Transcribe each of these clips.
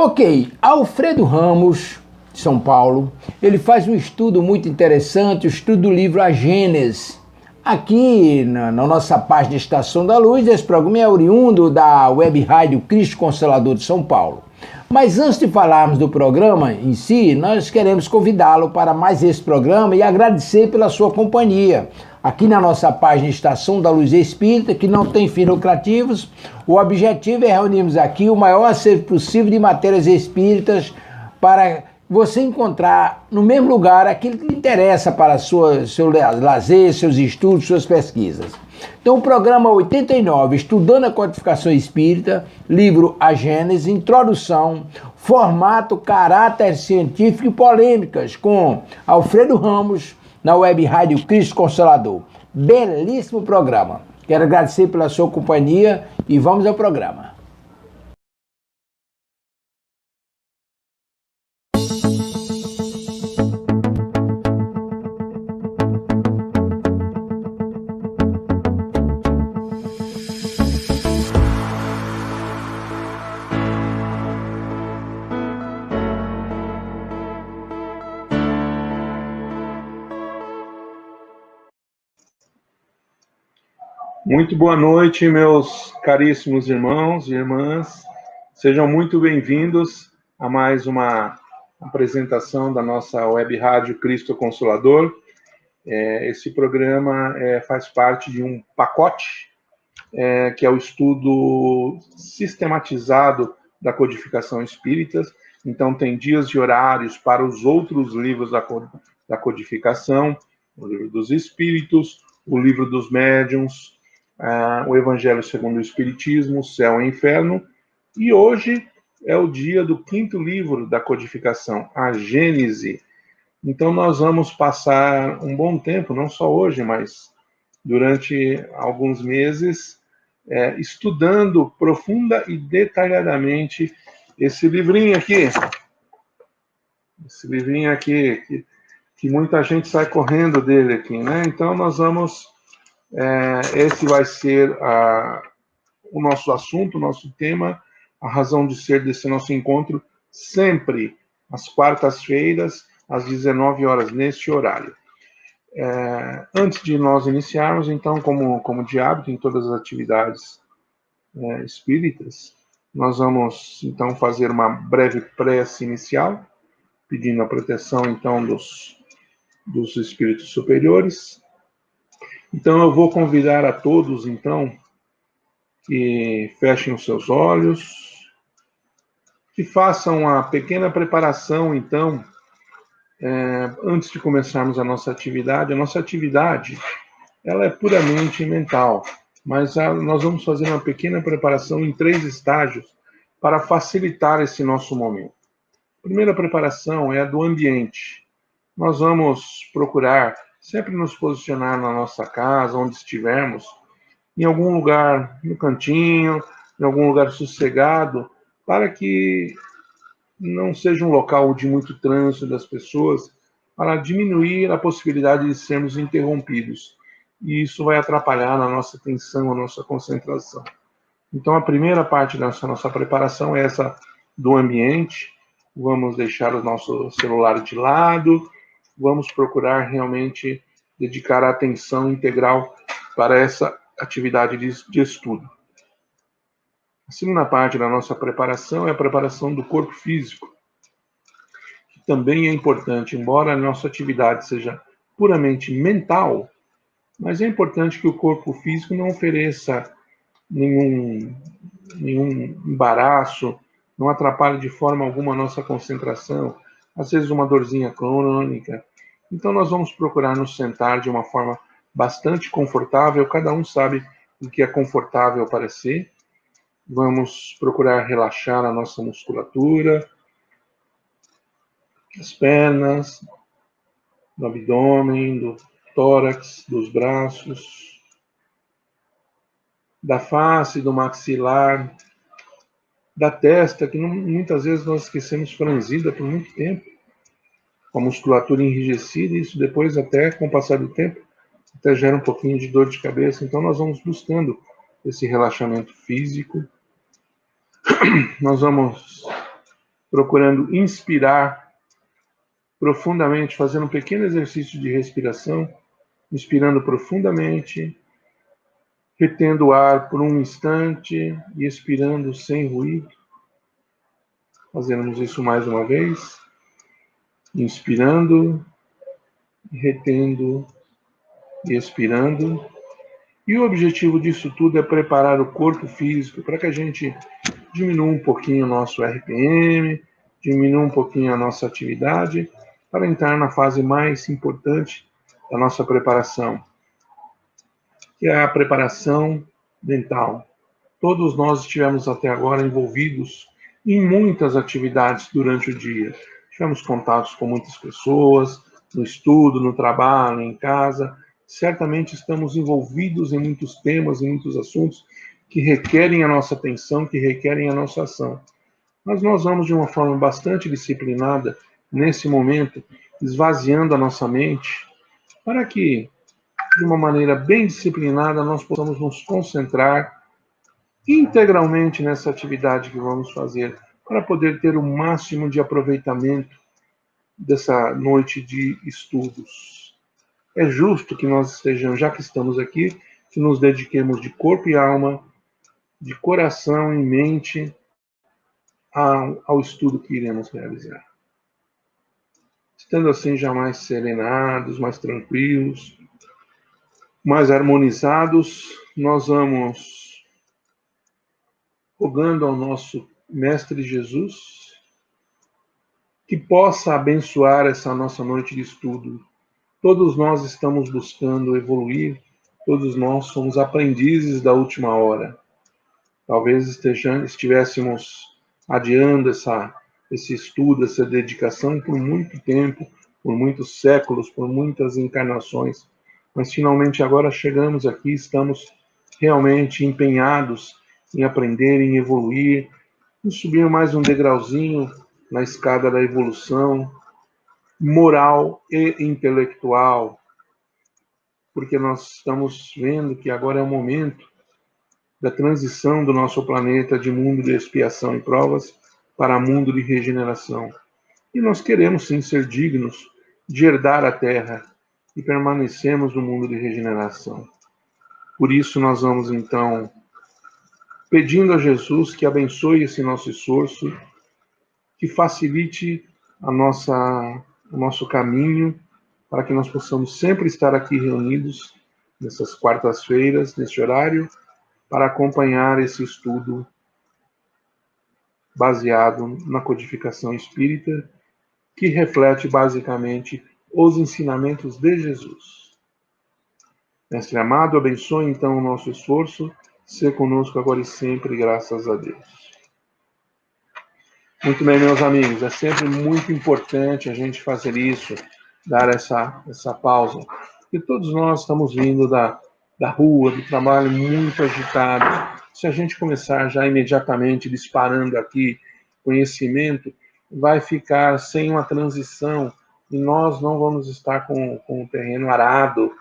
Ok, Alfredo Ramos, de São Paulo, ele faz um estudo muito interessante, o estudo do livro A Gênese. Aqui na nossa página Estação da Luz, esse programa é oriundo da Web Rádio Cristo Consolador de São Paulo. Mas antes de falarmos do programa em si, nós queremos convidá-lo para mais esse programa e agradecer pela sua companhia. Aqui na nossa página Estação da Luz Espírita, que não tem fins lucrativos, o objetivo é reunirmos aqui o maior acervo possível de matérias espíritas para você encontrar no mesmo lugar aquilo que lhe interessa para seu lazer, seus estudos, suas pesquisas. Então, o programa 89, Estudando a Codificação Espírita, livro A Gênese, introdução, formato, caráter científico e polêmicas, com Alfredo Ramos, na Web Rádio Cristo Consolador. Belíssimo programa. Quero agradecer pela sua companhia e vamos ao programa. Muito boa noite, meus caríssimos irmãos e irmãs. Sejam muito bem-vindos a mais uma apresentação da nossa Web Rádio Cristo Consolador. Esse programa faz parte de um pacote, que é o estudo sistematizado da codificação espírita. Então, tem dias e horários para os outros livros da codificação, o livro dos Espíritos, o livro dos Médiuns, o Evangelho segundo o Espiritismo, Céu e Inferno, e hoje é o dia do 5º livro da codificação, a Gênese. Então nós vamos passar um bom tempo, não só hoje, mas durante alguns meses, estudando profunda e detalhadamente esse livrinho aqui. Esse livrinho aqui, que muita gente sai correndo dele aqui, né? Então nós vamos... esse vai ser o nosso assunto, o nosso tema, a razão de ser desse nosso encontro, sempre às quartas-feiras, às 19 horas, neste horário. Antes de nós iniciarmos, então, como de hábito, em todas as atividades espíritas, nós vamos, então, fazer uma breve prece inicial, pedindo a proteção, então, dos espíritos superiores. Então, eu vou convidar a todos, então, que fechem os seus olhos, que façam uma pequena preparação, então, antes de começarmos a nossa atividade. A nossa atividade, ela é puramente mental, mas nós vamos fazer uma pequena preparação em 3 estágios para facilitar esse nosso momento. A primeira preparação é a do ambiente. Nós vamos procurar sempre nos posicionar na nossa casa, onde estivermos, em algum lugar, no cantinho, em algum lugar sossegado, para que não seja um local de muito trânsito das pessoas, para diminuir a possibilidade de sermos interrompidos. E isso vai atrapalhar na nossa atenção, a nossa concentração. Então, a primeira parte da nossa preparação é essa do ambiente. Vamos deixar o nosso celular de lado, vamos procurar realmente dedicar a atenção integral para essa atividade de estudo. A segunda parte da nossa preparação é a preparação do corpo físico, que também é importante, embora a nossa atividade seja puramente mental, mas é importante que o corpo físico não ofereça nenhum embaraço, não atrapalhe de forma alguma a nossa concentração, às vezes uma dorzinha crônica. Então nós vamos procurar nos sentar de uma forma bastante confortável, cada um sabe o que é confortável para si. Vamos procurar relaxar a nossa musculatura, as pernas, do abdômen, do tórax, dos braços, da face, do maxilar, da testa, que muitas vezes nós esquecemos franzida por muito tempo, com a musculatura enrijecida, e isso depois, até com o passar do tempo, até gera um pouquinho de dor de cabeça. Então nós vamos buscando esse relaxamento físico. Nós vamos procurando inspirar profundamente, fazendo um pequeno exercício de respiração, inspirando profundamente, retendo o ar por um instante e expirando sem ruído. Fazemos isso mais uma vez, inspirando, retendo e expirando. E o objetivo disso tudo é preparar o corpo físico para que a gente diminua um pouquinho o nosso RPM, diminua um pouquinho a nossa atividade, para entrar na fase mais importante da nossa preparação, que é a preparação mental. Todos nós estivemos até agora envolvidos em muitas atividades durante o dia. Tivemos contatos com muitas pessoas, no estudo, no trabalho, em casa. Certamente estamos envolvidos em muitos temas, em muitos assuntos que requerem a nossa atenção, que requerem a nossa ação. Mas nós vamos de uma forma bastante disciplinada, nesse momento, esvaziando a nossa mente, para que, de uma maneira bem disciplinada, nós possamos nos concentrar integralmente nessa atividade que vamos fazer, para poder ter o máximo de aproveitamento dessa noite de estudos. É justo que nós estejamos, já que estamos aqui, que nos dediquemos de corpo e alma, de coração e mente ao estudo que iremos realizar. Estando assim já mais serenados, mais tranquilos, mais harmonizados, nós vamos rogando ao nosso Mestre Jesus que possa abençoar essa nossa noite de estudo. Todos nós estamos buscando evoluir, todos nós somos aprendizes da última hora. Talvez estivéssemos adiando esse estudo, essa dedicação por muito tempo, por muitos séculos, por muitas encarnações, mas finalmente agora chegamos aqui, estamos realmente empenhados em aprender, em evoluir, em subir mais um degrauzinho na escada da evolução moral e intelectual, porque nós estamos vendo que agora é o momento da transição do nosso planeta de mundo de expiação e provas para mundo de regeneração. E nós queremos sim ser dignos de herdar a Terra e permanecermos no mundo de regeneração. Por isso nós vamos então pedindo a Jesus que abençoe esse nosso esforço, que facilite o nosso caminho, para que nós possamos sempre estar aqui reunidos nessas quartas-feiras, nesse horário, para acompanhar esse estudo baseado na codificação espírita, que reflete basicamente os ensinamentos de Jesus. Mestre amado, abençoe então o nosso esforço, ser conosco agora e sempre, graças a Deus. Muito bem, meus amigos, é sempre muito importante a gente fazer isso, dar essa pausa, porque todos nós estamos vindo da rua, do trabalho muito agitado. Se a gente começar já imediatamente disparando aqui conhecimento, vai ficar sem uma transição e nós não vamos estar com o terreno arado,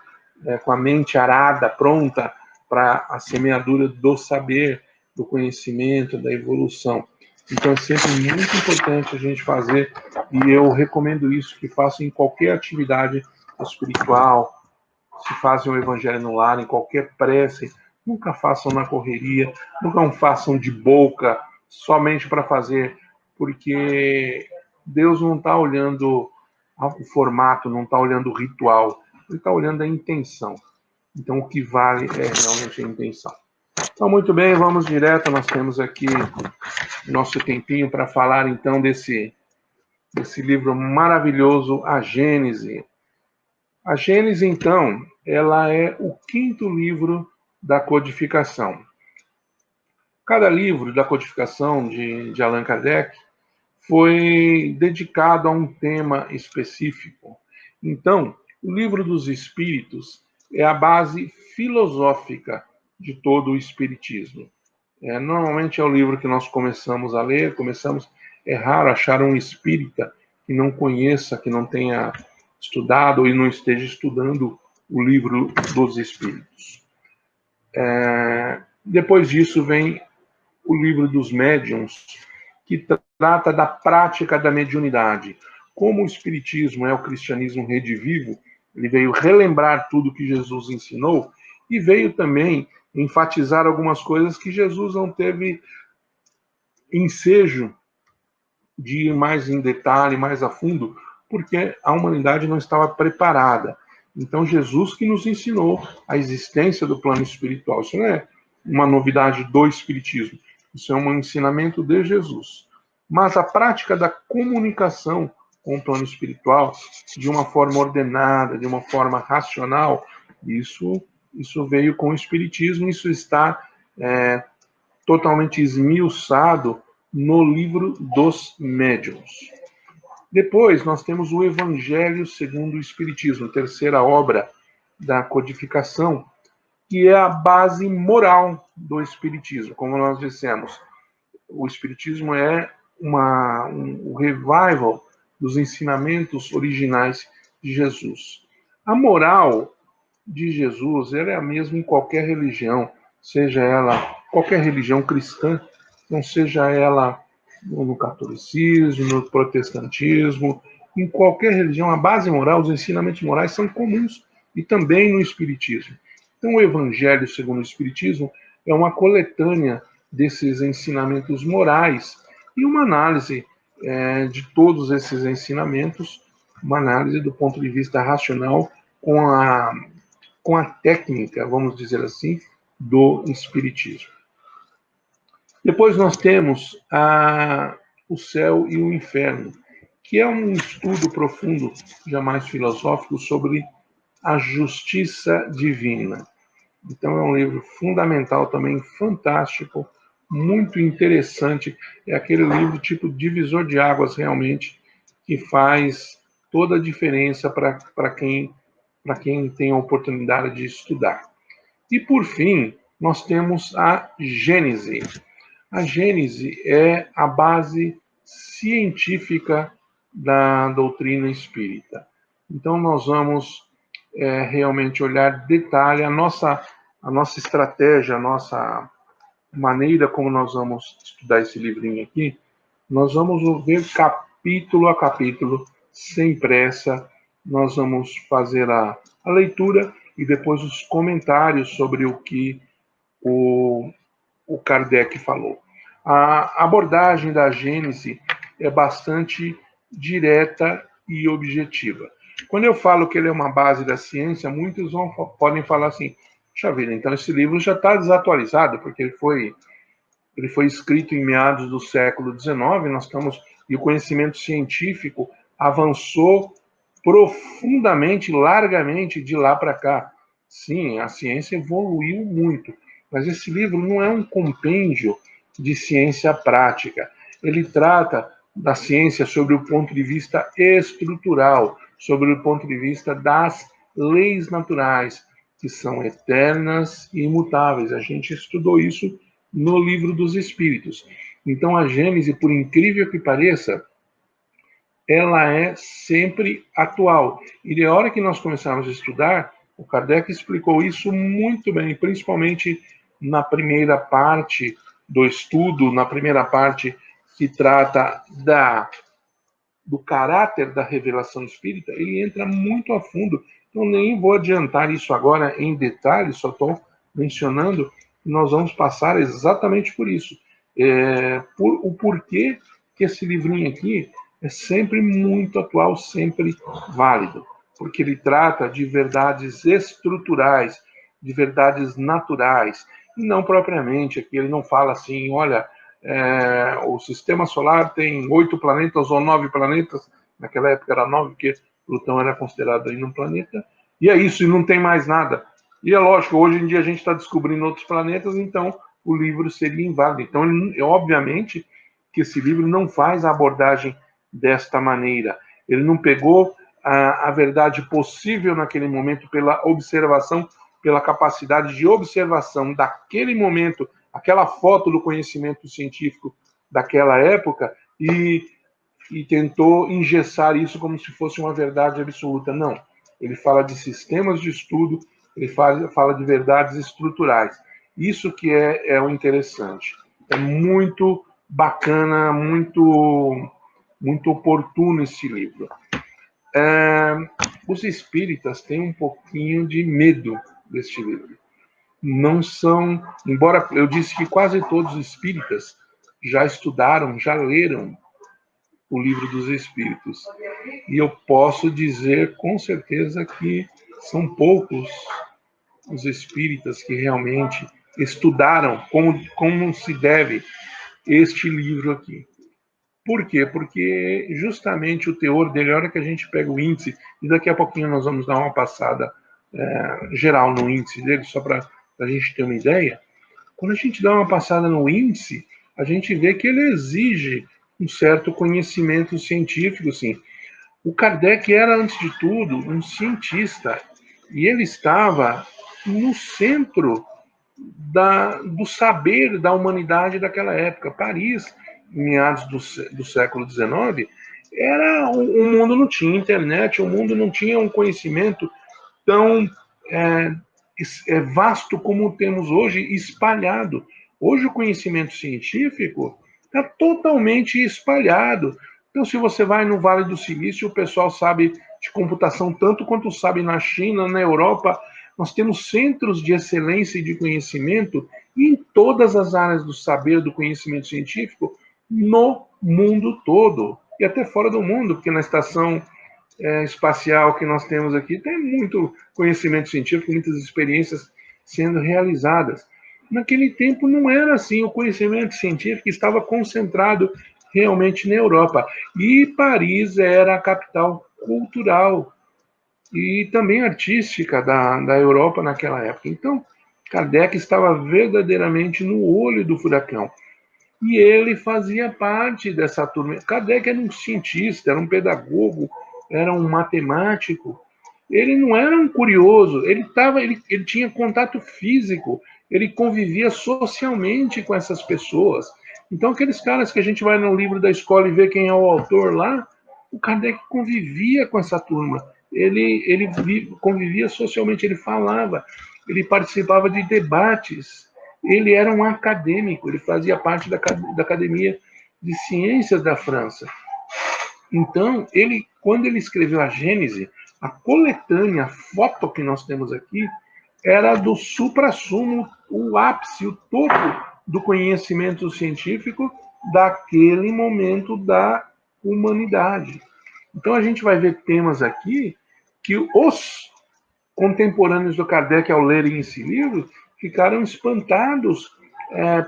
com a mente arada, pronta para a semeadura do saber, do conhecimento, da evolução. Então é sempre muito importante a gente fazer, e eu recomendo isso, que façam em qualquer atividade espiritual, se fazem o evangelho no lar, em qualquer prece, nunca façam na correria, nunca façam de boca, somente para fazer, porque Deus não está olhando o formato, não está olhando o ritual, Ele está olhando a intenção. Então o que vale é realmente a intenção. Então, muito bem, vamos direto, nós temos aqui nosso tempinho para falar então desse livro maravilhoso, A Gênese. A Gênese, então, ela é o 5º livro da codificação. Cada livro da codificação de Allan Kardec foi dedicado a um tema específico. Então, o Livro dos Espíritos é a base filosófica de todo o Espiritismo. Normalmente é o livro que nós começamos a ler, é raro achar um espírita que não conheça, que não tenha estudado ou não esteja estudando o Livro dos Espíritos. Depois disso vem o Livro dos Médiuns, que trata da prática da mediunidade. Como o Espiritismo é o cristianismo redivivo, ele veio relembrar tudo que Jesus ensinou e veio também enfatizar algumas coisas que Jesus não teve ensejo de ir mais em detalhe, mais a fundo, porque a humanidade não estava preparada. Então, Jesus que nos ensinou a existência do plano espiritual. Isso não é uma novidade do Espiritismo, isso é um ensinamento de Jesus. Mas a prática da comunicação com o plano espiritual, de uma forma ordenada, de uma forma racional, isso veio com o Espiritismo, isso está totalmente esmiuçado no livro dos médiuns. Depois, nós temos o Evangelho segundo o Espiritismo, terceira obra da codificação, que é a base moral do Espiritismo. Como nós dissemos, o Espiritismo é um revival dos ensinamentos originais de Jesus. A moral de Jesus ela é a mesma em qualquer religião, seja ela qualquer religião cristã, não seja ela no catolicismo, no protestantismo, em qualquer religião, a base moral, os ensinamentos morais são comuns e também no Espiritismo. Então, o Evangelho segundo o Espiritismo é uma coletânea desses ensinamentos morais e uma análise de todos esses ensinamentos, uma análise do ponto de vista racional com a técnica, vamos dizer assim, do Espiritismo. Depois nós temos o céu e o inferno, que é um estudo profundo, jamais filosófico, sobre a justiça divina. Então é um livro fundamental também, fantástico, muito interessante. É aquele livro tipo divisor de águas, realmente, que faz toda a diferença para quem tem a oportunidade de estudar. E, por fim, nós temos a Gênese. A Gênese é a base científica da doutrina espírita. Então, nós vamos realmente olhar detalhe a nossa estratégia, a nossa maneira como nós vamos estudar esse livrinho aqui. Nós vamos ver capítulo a capítulo, sem pressa. Nós vamos fazer a leitura e depois os comentários sobre o que o Kardec falou. A abordagem da Gênese é bastante direta e objetiva. Quando eu falo que ele é uma base da ciência, muitos podem falar assim, puxa vida, então esse livro já está desatualizado, porque ele foi escrito em meados do século XIX, e o conhecimento científico avançou profundamente, largamente de lá para cá. Sim, a ciência evoluiu muito, mas esse livro não é um compêndio de ciência prática. Ele trata da ciência sobre o ponto de vista estrutural, sobre o ponto de vista das leis naturais, que são eternas e imutáveis. A gente estudou isso no Livro dos Espíritos. Então, a Gênese, por incrível que pareça, ela é sempre atual. E de hora que nós começamos a estudar, o Kardec explicou isso muito bem, principalmente na primeira parte do estudo, na primeira parte que trata do caráter da revelação espírita, ele entra muito a fundo. Então, nem vou adiantar isso agora em detalhes, só estou mencionando que nós vamos passar exatamente por isso. O porquê que esse livrinho aqui é sempre muito atual, sempre válido, porque ele trata de verdades estruturais, de verdades naturais, e não propriamente, aqui ele não fala assim, olha, o sistema solar tem 8 planetas ou 9 planetas, naquela época era 9, porque Plutão era considerado ainda um planeta, e é isso, e não tem mais nada. E é lógico, hoje em dia a gente está descobrindo outros planetas, então o livro seria inválido. Então, obviamente, que esse livro não faz a abordagem desta maneira. Ele não pegou a verdade possível naquele momento pela observação, pela capacidade de observação daquele momento, aquela foto do conhecimento científico daquela época e tentou engessar isso como se fosse uma verdade absoluta. Não. Ele fala de sistemas de estudo, ele fala de verdades estruturais. Isso que é o interessante. É muito bacana, muito, muito oportuno esse livro. Os espíritas têm um pouquinho de medo deste livro. Não são, embora eu disse que quase todos os espíritas já estudaram, já leram o livro dos Espíritos. E eu posso dizer com certeza que são poucos os espíritas que realmente estudaram como se deve este livro aqui. Por quê? Porque justamente o teor dele, a hora que a gente pega o índice, e daqui a pouquinho nós vamos dar uma passada geral no índice dele, só para a gente ter uma ideia, quando a gente dá uma passada no índice, a gente vê que ele exige um certo conhecimento científico, sim. O Kardec era, antes de tudo, um cientista, e ele estava no centro do saber da humanidade daquela época. Paris, em meados do século XIX, o mundo não tinha internet, o mundo não tinha um conhecimento tão vasto como temos hoje, espalhado. Hoje o conhecimento científico está totalmente espalhado. Então, se você vai no Vale do Silício, o pessoal sabe de computação tanto quanto sabe na China, na Europa. Nós temos centros de excelência e de conhecimento em todas as áreas do saber, do conhecimento científico, no mundo todo. E até fora do mundo, porque na estação espacial que nós temos aqui tem muito conhecimento científico, muitas experiências sendo realizadas. Naquele tempo não era assim, o conhecimento científico estava concentrado realmente na Europa. E Paris era a capital cultural e também artística da Europa naquela época. Então, Kardec estava verdadeiramente no olho do furacão. E ele fazia parte dessa turma. Kardec era um cientista, era um pedagogo, era um matemático. Ele não era um curioso, ele tinha contato físico, ele convivia socialmente com essas pessoas. Então, aqueles caras que a gente vai no livro da escola e vê quem é o autor lá, o Kardec convivia com essa turma. Ele convivia socialmente, ele falava, ele participava de debates. Ele era um acadêmico, ele fazia parte da Academia de Ciências da França. Então, quando ele escreveu a Gênese, a coletânea, a foto que nós temos aqui, era do suprassumo, o ápice, o topo do conhecimento científico daquele momento da humanidade. Então, a gente vai ver temas aqui que os contemporâneos do Kardec, ao lerem esse livro, ficaram espantados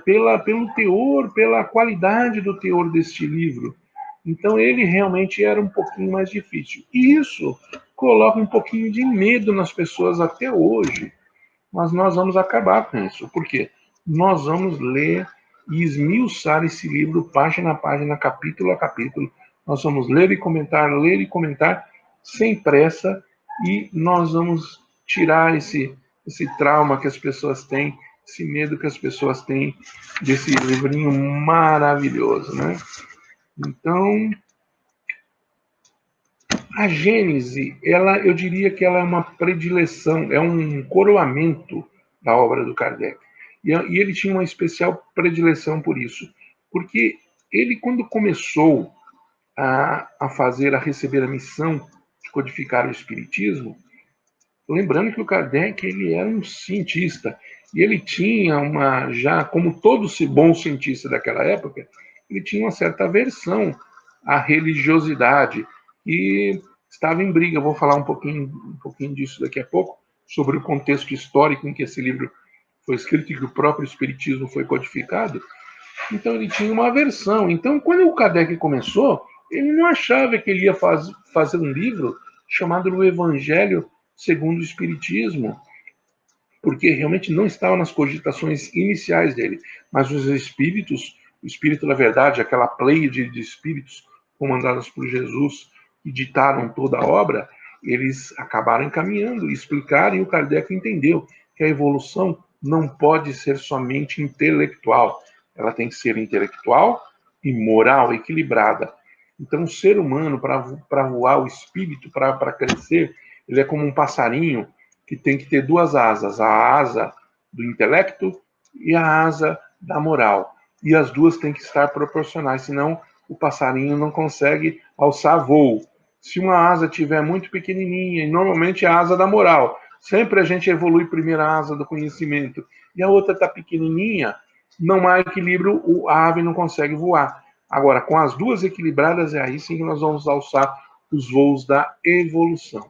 pelo teor, pela qualidade do teor deste livro. Então, ele realmente era um pouquinho mais difícil. E isso coloca um pouquinho de medo nas pessoas até hoje. Mas nós vamos acabar com isso. Por quê? Nós vamos ler e esmiuçar esse livro, página a página, capítulo a capítulo. Nós vamos ler e comentar, sem pressa, e nós vamos tirar esse trauma que as pessoas têm, esse medo que as pessoas têm desse livrinho maravilhoso, né? Então, a Gênese, eu diria que ela é uma predileção, é um coroamento da obra do Kardec. E ele tinha uma especial predileção por isso, porque ele, quando começou a receber a missão de codificar o Espiritismo, lembrando que o Kardec ele era um cientista, e ele tinha já como todo bom cientista daquela época, ele tinha uma certa aversão à religiosidade, e estava em briga. Eu vou falar um pouquinho disso daqui a pouco, sobre o contexto histórico em que esse livro foi escrito e que o próprio Espiritismo foi codificado. Então ele tinha uma aversão. Então, quando o Kardec começou, ele não achava que ele ia fazer um livro chamado O Evangelho segundo o Espiritismo, porque realmente não estava nas cogitações iniciais dele. Mas os espíritos, o Espírito da Verdade, aquela pleiade de espíritos comandados por Jesus, que ditaram toda a obra, eles acabaram encaminhando, explicaram, e o Kardec entendeu que a evolução não pode ser somente intelectual, ela tem que ser intelectual e moral, equilibrada. Então, o ser humano, para voar, o espírito, para crescer, ele é como um passarinho que tem que ter duas asas, a asa do intelecto e a asa da moral. e as duas têm que estar proporcionais, senão o passarinho não consegue alçar voo. Se uma asa tiver muito pequenininha, e normalmente é a asa da moral, sempre a gente evolui primeiro a asa do conhecimento, e a outra está pequenininha, não há equilíbrio, a ave não consegue voar. Agora, com as duas equilibradas, é aí sim que nós vamos alçar os voos da evolução.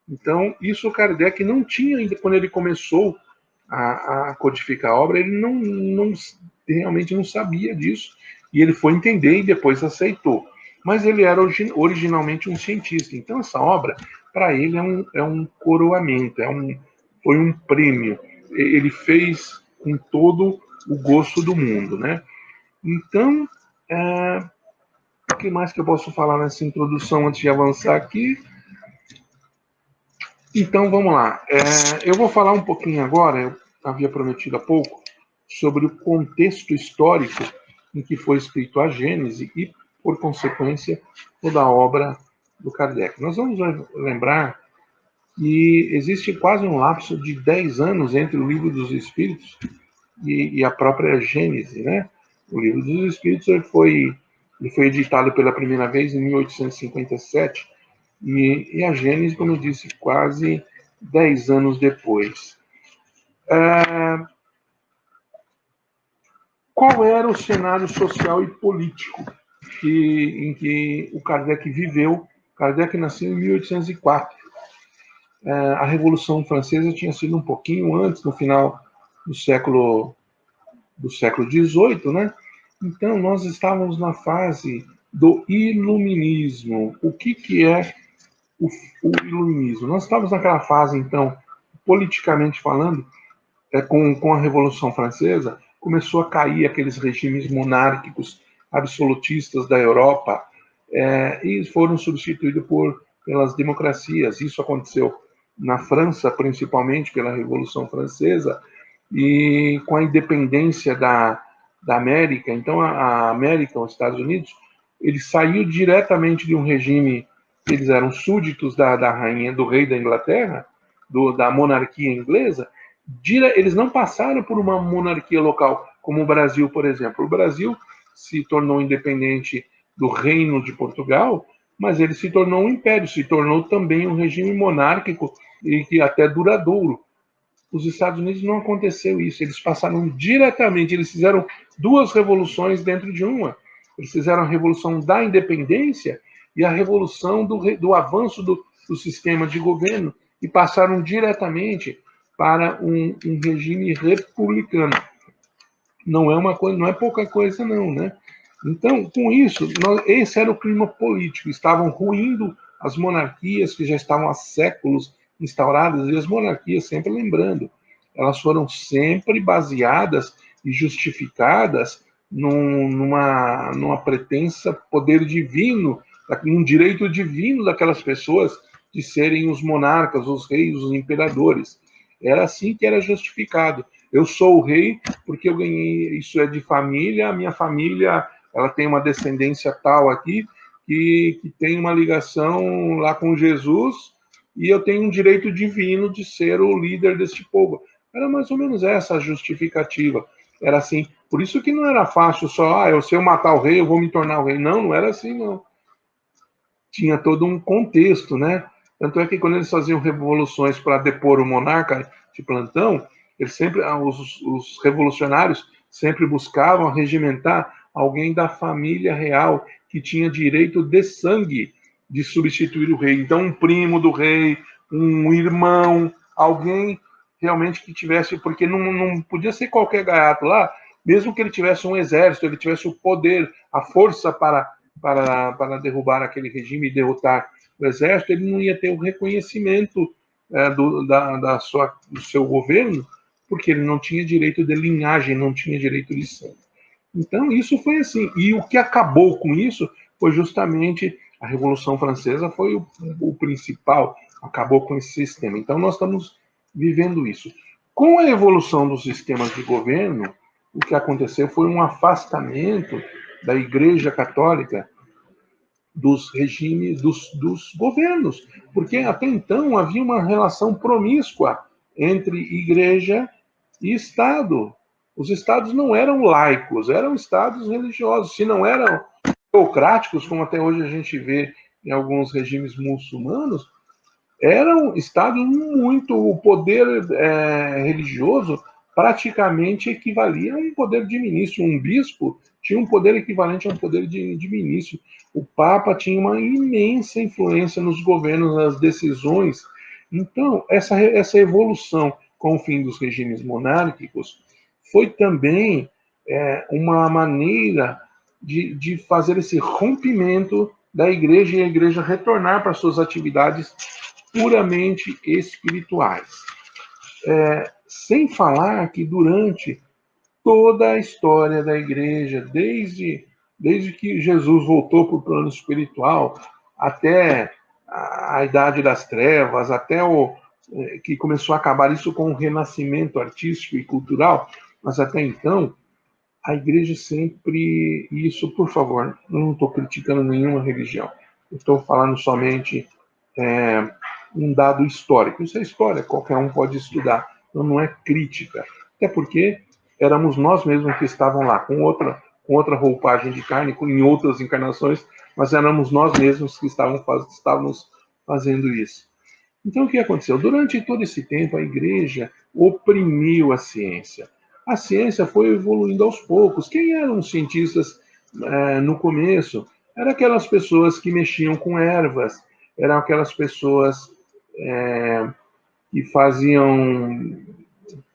Então, isso o Kardec não tinha ainda, quando ele começou a codificar a obra, ele realmente não sabia disso, e ele foi entender e depois aceitou. Mas ele era originalmente um cientista, então essa obra, para ele, é um coroamento, foi um prêmio. Ele fez com todo o gosto do mundo, né? Então, o que mais que eu posso falar nessa introdução antes de avançar aqui? Então, vamos lá. Eu vou falar um pouquinho agora, eu havia prometido há pouco, sobre o contexto histórico em que foi escrito a Gênese e, por consequência, toda a obra do Kardec. Nós vamos lembrar que existe quase um lapso de 10 anos entre o Livro dos Espíritos e a própria Gênese, né? O Livro dos Espíritos ele foi editado pela primeira vez em 1857 e a Gênese, como eu disse, quase 10 anos depois. Qual era o cenário social e político em que o Kardec viveu? Kardec nasceu em 1804. A Revolução Francesa tinha sido um pouquinho antes, no final do século XVIII, né? Então, nós estávamos na fase do iluminismo. O que é o iluminismo? Nós estávamos naquela fase, então, politicamente falando, com a Revolução Francesa, começou a cair aqueles regimes monárquicos absolutistas da Europa e foram substituídos pelas democracias. Isso aconteceu na França, principalmente pela Revolução Francesa, e com a independência da América. Então, a América, os Estados Unidos, ele saiu diretamente de um regime, eles eram súditos da rainha, do rei da Inglaterra, da monarquia inglesa. Eles não passaram por uma monarquia local, como o Brasil, por exemplo. O Brasil se tornou independente do Reino de Portugal, mas ele se tornou um império, se tornou também um regime monárquico e que até duradouro. Os Estados Unidos não aconteceu isso, eles passaram diretamente, eles fizeram duas revoluções dentro de uma. Eles fizeram a revolução da independência e a revolução do avanço do sistema de governo e passaram diretamente para um regime republicano. Não é uma coisa, não é pouca coisa não, né? Então, com isso, esse era o clima político. Estavam ruindo as monarquias que já estavam há séculos instauradas, e as monarquias, sempre lembrando, elas foram sempre baseadas e justificadas numa pretensa poder divino, um direito divino daquelas pessoas de serem os monarcas, os reis, os imperadores. Era assim que era justificado. Eu sou o rei porque eu ganhei, isso é de família, a minha família ela tem uma descendência tal aqui, que tem uma ligação lá com Jesus, e eu tenho um direito divino de ser o líder deste povo. Era mais ou menos essa a justificativa. Era assim. Por isso que não era fácil só, se eu matar o rei, eu vou me tornar o rei. Não, não era assim, não. Tinha todo um contexto, né? Tanto é que quando eles faziam revoluções para depor o monarca de plantão, eles sempre, os revolucionários sempre buscavam regimentar alguém da família real que tinha direito de sangue de substituir o rei. Então, um primo do rei, um irmão, alguém realmente que tivesse, porque não podia ser qualquer gaiato lá, mesmo que ele tivesse um exército, ele tivesse o poder, a força para derrubar aquele regime e derrotar o exército, ele não ia ter o reconhecimento do seu governo, porque ele não tinha direito de linhagem, não tinha direito de sangue. Então, isso foi assim. E o que acabou com isso foi justamente a Revolução Francesa, foi o principal, acabou com esse sistema. Então, nós estamos vivendo isso. Com a evolução dos sistemas de governo, o que aconteceu foi um afastamento da Igreja Católica dos regimes, dos governos, porque até então havia uma relação promíscua entre Igreja e Estado. Os estados não eram laicos, eram estados religiosos. Se não eram teocráticos, como até hoje a gente vê em alguns regimes muçulmanos, eram estados muito... O poder religioso praticamente equivalia a um poder de ministro. Um bispo tinha um poder equivalente a um poder de ministro. O Papa tinha uma imensa influência nos governos, nas decisões. Então, essa evolução com o fim dos regimes monárquicos foi também uma maneira de fazer esse rompimento da igreja e a igreja retornar para suas atividades puramente espirituais. Sem falar que durante toda a história da igreja, desde que Jesus voltou para o plano espiritual, até a Idade das Trevas, até que começou a acabar isso com o renascimento artístico e cultural, mas até então, a igreja sempre... Isso, por favor, eu não estou criticando nenhuma religião, eu estou falando somente um dado histórico. Isso é história, qualquer um pode estudar, então não é crítica. Até porque éramos nós mesmos que estavam lá, com outra roupagem de carne, em outras encarnações, mas éramos nós mesmos que estávamos fazendo isso. Então, o que aconteceu? Durante todo esse tempo, a igreja oprimiu a ciência. A ciência foi evoluindo aos poucos. Quem eram os cientistas no começo? Eram aquelas pessoas que mexiam com ervas, eram aquelas pessoas que faziam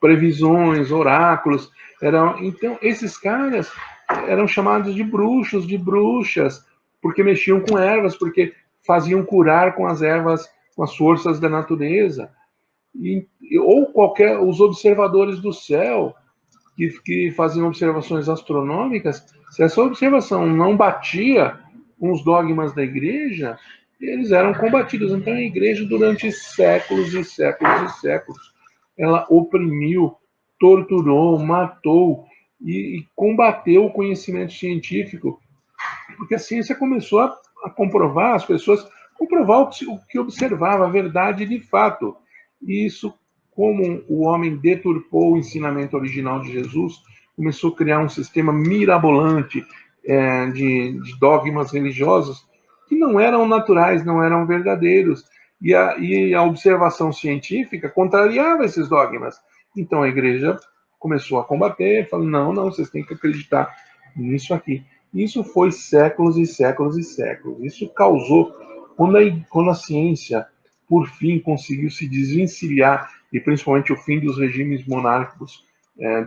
previsões, oráculos. Então, esses caras eram chamados de bruxos, de bruxas, porque mexiam com ervas, porque faziam curar com as ervas, com as forças da natureza. Ou os observadores do céu, que faziam observações astronômicas. Se essa observação não batia com os dogmas da igreja, eles eram combatidos. Então a igreja, durante séculos e séculos e séculos, ela oprimiu, torturou, matou e combateu o conhecimento científico, porque a ciência começou a comprovar, as pessoas comprovar o que observava, a verdade de fato. E isso, como o homem deturpou o ensinamento original de Jesus, começou a criar um sistema mirabolante de dogmas religiosos que não eram naturais, não eram verdadeiros. E a observação científica contrariava esses dogmas. Então a igreja começou a combater, falando, não, vocês têm que acreditar nisso aqui. Isso foi séculos e séculos e séculos. Isso causou, quando a ciência, por fim, conseguiu se desvencilhar, e principalmente o fim dos regimes monárquicos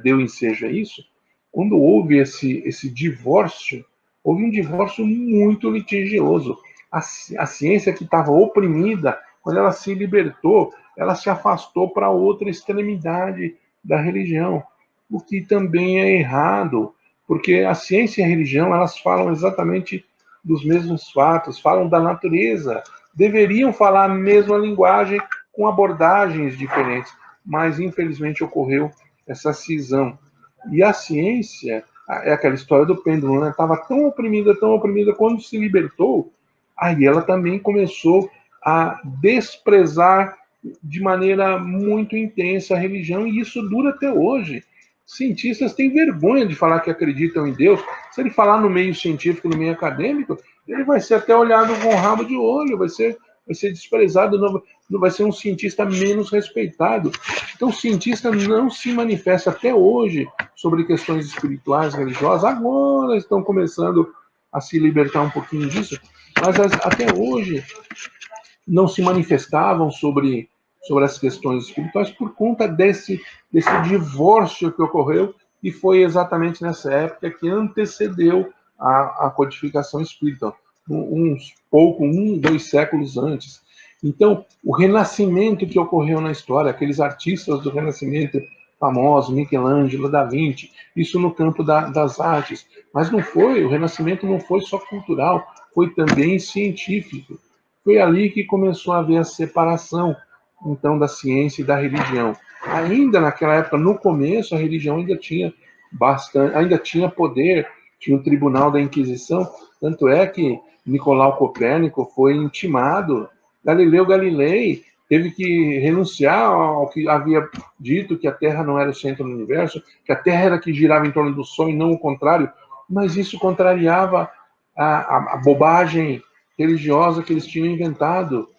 deu ensejo a isso, quando houve esse divórcio, houve um divórcio muito litigioso. A ciência que estava oprimida, quando ela se libertou, ela se afastou para outra extremidade da religião, o que também é errado, porque a ciência e a religião, elas falam exatamente dos mesmos fatos, falam da natureza, deveriam falar a mesma linguagem com abordagens diferentes, mas infelizmente ocorreu essa cisão. E a ciência, é aquela história do pêndulo, né? Estava tão oprimida, quando se libertou, aí ela também começou a desprezar de maneira muito intensa a religião, e isso dura até hoje. Cientistas têm vergonha de falar que acreditam em Deus. Se ele falar no meio científico, no meio acadêmico, ele vai ser até olhado com rabo de olho, vai ser desprezado, não vai ser um cientista menos respeitado. Então, o cientista não se manifesta até hoje sobre questões espirituais, religiosas. Agora estão começando a se libertar um pouquinho disso, mas até hoje não se manifestavam sobre as questões espirituais por conta desse divórcio que ocorreu, e foi exatamente nessa época que antecedeu a codificação espírita, dois séculos antes. Então, o renascimento que ocorreu na história, aqueles artistas do Renascimento famosos, Michelangelo, Da Vinci, isso no campo das artes. Mas o Renascimento não foi só cultural, foi também científico. Foi ali que começou a haver a separação, então, da ciência e da religião. Ainda naquela época, no começo, a religião ainda tinha poder, tinha o Tribunal da Inquisição, tanto é que Nicolau Copérnico foi intimado. Galileu Galilei teve que renunciar ao que havia dito, que a Terra não era o centro do universo, que a Terra era que girava em torno do Sol e não o contrário, mas isso contrariava a bobagem religiosa que eles tinham inventado,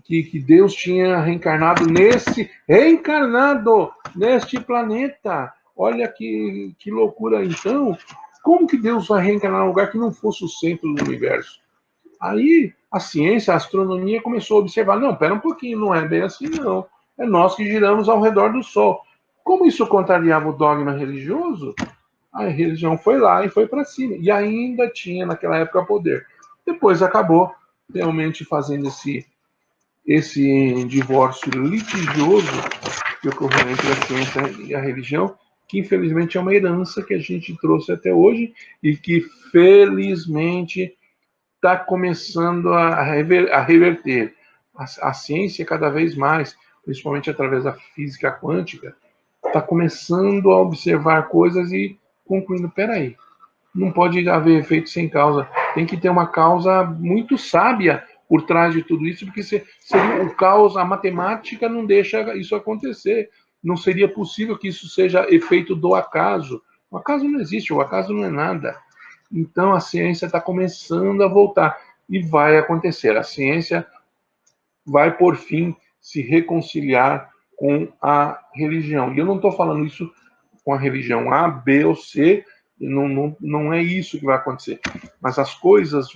que Deus tinha reencarnado neste planeta. Olha que loucura. Então, como que Deus vai reencarnar num lugar que não fosse o centro do universo? Aí a ciência, a astronomia começou a observar, não, pera um pouquinho, não é bem assim não. É nós que giramos ao redor do Sol. Como isso contrariava o dogma religioso, a religião foi lá e foi para cima. E ainda tinha naquela época poder. Depois acabou realmente fazendo esse divórcio litigioso que ocorreu entre a ciência e a religião, que infelizmente é uma herança que a gente trouxe até hoje e que felizmente está começando a reverter. A ciência cada vez mais, principalmente através da física quântica, está começando a observar coisas e concluindo, peraí, não pode haver efeito sem causa. Tem que ter uma causa muito sábia por trás de tudo isso, porque seria o caos, a matemática não deixa isso acontecer. Não seria possível que isso seja efeito do acaso. O acaso não existe, o acaso não é nada. Então a ciência está começando a voltar e vai acontecer. A ciência vai, por fim, se reconciliar com a religião. E eu não estou falando isso com a religião A, B ou C, não é isso que vai acontecer. Mas as coisas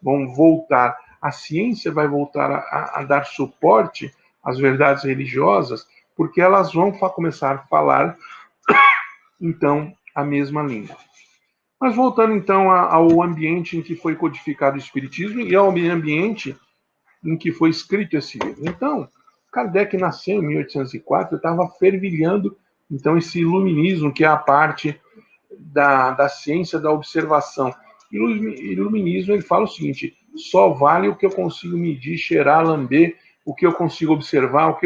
vão voltar. A ciência vai voltar a dar suporte às verdades religiosas, porque elas vão começar a falar, então, a mesma língua. Mas voltando, então, ao ambiente em que foi codificado o Espiritismo e ao ambiente em que foi escrito esse livro. Então, Kardec nasceu em 1804, estava fervilhando, então, esse iluminismo, que é a parte da ciência da observação. Iluminismo, ele fala o seguinte, só vale o que eu consigo medir, cheirar, lamber, o que eu consigo observar,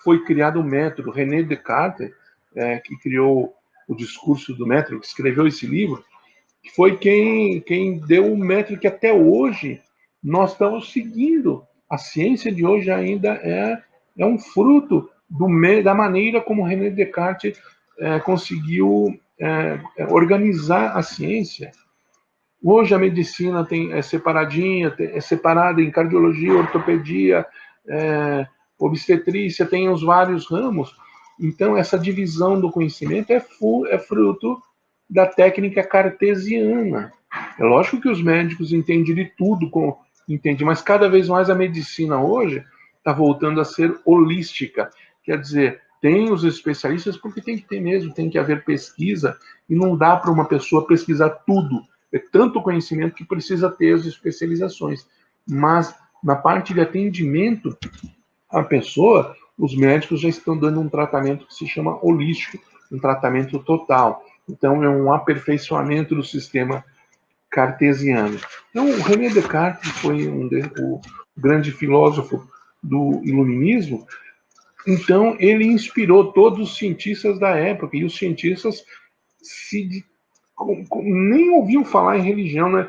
foi criado o método. René Descartes, que criou o discurso do método, que escreveu esse livro, que foi quem deu o método que até hoje nós estamos seguindo. A ciência de hoje ainda é um fruto da maneira como René Descartes conseguiu organizar a ciência. Hoje a medicina é separadinha, é separada em cardiologia, ortopedia, obstetrícia, tem os vários ramos. Então, essa divisão do conhecimento é fruto da técnica cartesiana. É lógico que os médicos entendem de tudo, mas cada vez mais a medicina hoje está voltando a ser holística. Quer dizer, tem os especialistas porque tem que ter mesmo, tem que haver pesquisa, e não dá para uma pessoa pesquisar tudo. É tanto conhecimento que precisa ter as especializações. Mas, na parte de atendimento à pessoa, os médicos já estão dando um tratamento que se chama holístico, um tratamento total. Então, é um aperfeiçoamento do sistema cartesiano. Então, o René Descartes foi o grande filósofo do iluminismo. Então, ele inspirou todos os cientistas da época, e os cientistas nem ouviam falar em religião, né?